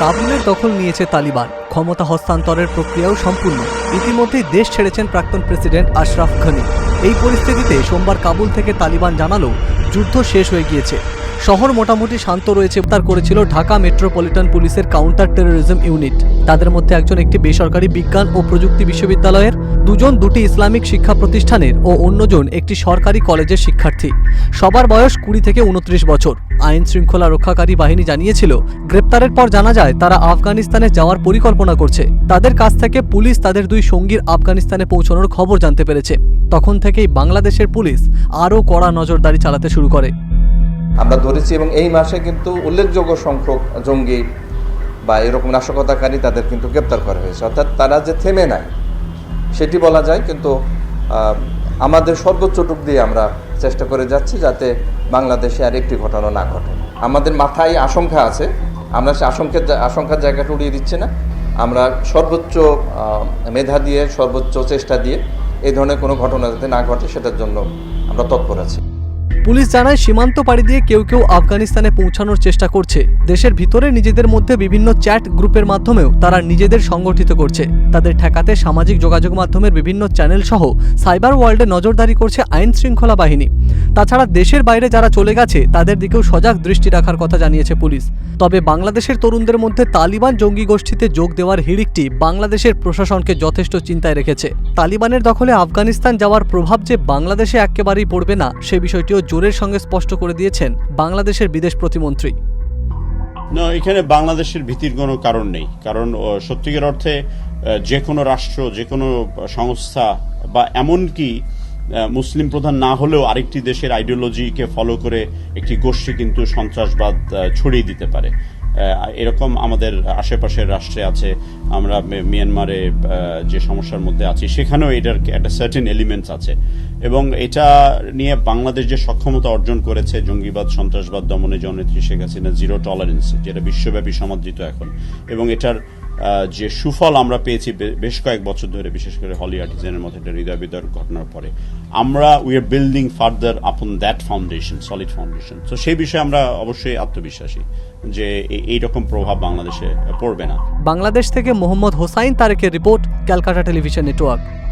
কাবুলের দখল নিয়েছে তালিবান, ক্ষমতা হস্তান্তরের প্রক্রিয়াও সম্পূর্ণ। ইতিমধ্যেই দেশ ছেড়েছেন প্রাক্তন প্রেসিডেন্ট আশরাফ ঘনি। এই পরিস্থিতিতে সোমবার কাবুল থেকে তালিবান জানালো যুদ্ধ শেষ হয়ে গিয়েছে। শহর মোটামুটি শান্ত রয়েছে তার করেছিল ঢাকা মেট্রোপলিটন পুলিশের কাউন্টার টেরোরিজম ইউনিট। তাদের মধ্যে একজন একটি বেসরকারি বিজ্ঞান ও প্রযুক্তি বিশ্ববিদ্যালয়ের, দুজন দুটি ইসলামিক শিক্ষা প্রতিষ্ঠানের ও অন্যজন একটি সরকারি কলেজের শিক্ষার্থী। সবার বয়স 20 থেকে 29 বছর। আইন শৃঙ্খলা রক্ষাকারী বাহিনী জানিয়েছিল, গ্রেপ্তারের পর জানা যায় তারা আফগানিস্তানে যাওয়ার পরিকল্পনা করছে। তাদের কাছ থেকে পুলিশ তাদের দুই সঙ্গীর আফগানিস্তানে পৌঁছানোর খবর জানতে পেরেছে। তখন থেকেই বাংলাদেশের পুলিশ আরও কড়া নজরদারি চালাতে শুরু করে। আমরা ধরেছি এবং এই মাসে কিন্তু উল্লেখযোগ্য সংখ্যক জঙ্গি বা এরকম নাশকতাকারী তাদের কিন্তু গ্রেপ্তার করা হয়েছে। অর্থাৎ তারা যে থেমে নাই সেটি বলা যায়, কিন্তু আমাদের সর্বোচ্চটুক দিয়ে আমরা চেষ্টা করে যাচ্ছি যাতে বাংলাদেশে আর একটি ঘটনা না ঘটে। আমাদের মাথায় আশঙ্কা আছে, আমরা সে আশঙ্কার জায়গাটা উড়িয়ে দিচ্ছি না। আমরা সর্বোচ্চ মেধা দিয়ে, সর্বোচ্চ চেষ্টা দিয়ে এই ধরনের কোনো ঘটনা যাতে না ঘটে সেটার জন্য আমরা তৎপর আছি। পুলিশ জানায়, সীমান্ত পাড়ি দিয়ে কেউ কেউ আফগানিস্তানে পৌঁছানোর চেষ্টা করছে। দেশের ভিতরে নিজেদের মধ্যে বিভিন্ন চ্যাট গ্রুপের মাধ্যমেও তারা নিজেদের সংগঠিত করছে। তাদের ঠেকাতে সামাজিক যোগাযোগ মাধ্যমের বিভিন্ন চ্যানেল সহ সাইবার ওয়ার্ল্ডে নজরদারি করছে আইন শৃঙ্খলা বাহিনী। তাছাড়া দেশের বাইরে যারা চলে গেছে তাদের দিকেও সজাগ দৃষ্টি রাখার কথা জানিয়েছে পুলিশ। তবে বাংলাদেশের তরুণদের মধ্যে তালিবান জঙ্গি গোষ্ঠীতে যোগ দেওয়ার হিড়িকটি বাংলাদেশের প্রশাসনকে যথেষ্ট চিন্তায় রেখেছে। তালিবানের দখলে আফগানিস্তান যাওয়ার প্রভাব যে বাংলাদেশে একেবারেই পড়বে না সে বিষয়টিও জোরের সঙ্গে স্পষ্ট করে দিয়েছেন বাংলাদেশের বিদেশ প্রতিমন্ত্রী। না, এখানে বাংলাদেশের ভীতির কোনো কারণ নেই। কারণ সত্যিকার অর্থে যে কোনো রাষ্ট্র, যে কোনো সংস্থা বা এমনকি মুসলিম প্রধান না হলেও আরেকটি দেশের আইডিওলজিকে ফলো করে একটি গোষ্ঠী কিন্তু সন্ত্রাসবাদ ছড়িয়ে দিতে পারে। এরকম আমাদের আশেপাশের রাষ্ট্রে আছে। আমরা মিয়ানমারে যে সমস্যার মধ্যে আছি সেখানেও এটার একটা সার্টেন এলিমেন্টস আছে, এবং এটা নিয়ে বাংলাদেশ যে সক্ষমতা অর্জন করেছে জঙ্গিবাদ সন্ত্রাসবাদ দমনে জননেত্রী শেখ হাসিনা জিরো টলারেন্স, যেটা বিশ্বব্যাপী সমাদৃত এখন, এবং এটার যে সুফল আমরা পেয়েছি বেশ কয়েক বছর ধরে, বিশেষ করে হলি আর্টিজানের মতো একটা হৃদয় বিদারক ঘটনার পরে, আমরা উই আর বিল্ডিং ফার্দার আপন দ্যাট ফাউন্ডেশন, সলিড ফাউন্ডেশন। তো সেই বিষয়ে আমরা অবশ্যই আত্মবিশ্বাসী যে এইরকম প্রভাব বাংলাদেশে পড়বে না। বাংলাদেশ থেকে মোহাম্মদ হোসাইন তারেকের রিপোর্ট, ক্যালকাটা টেলিভিশন নেটওয়ার্ক।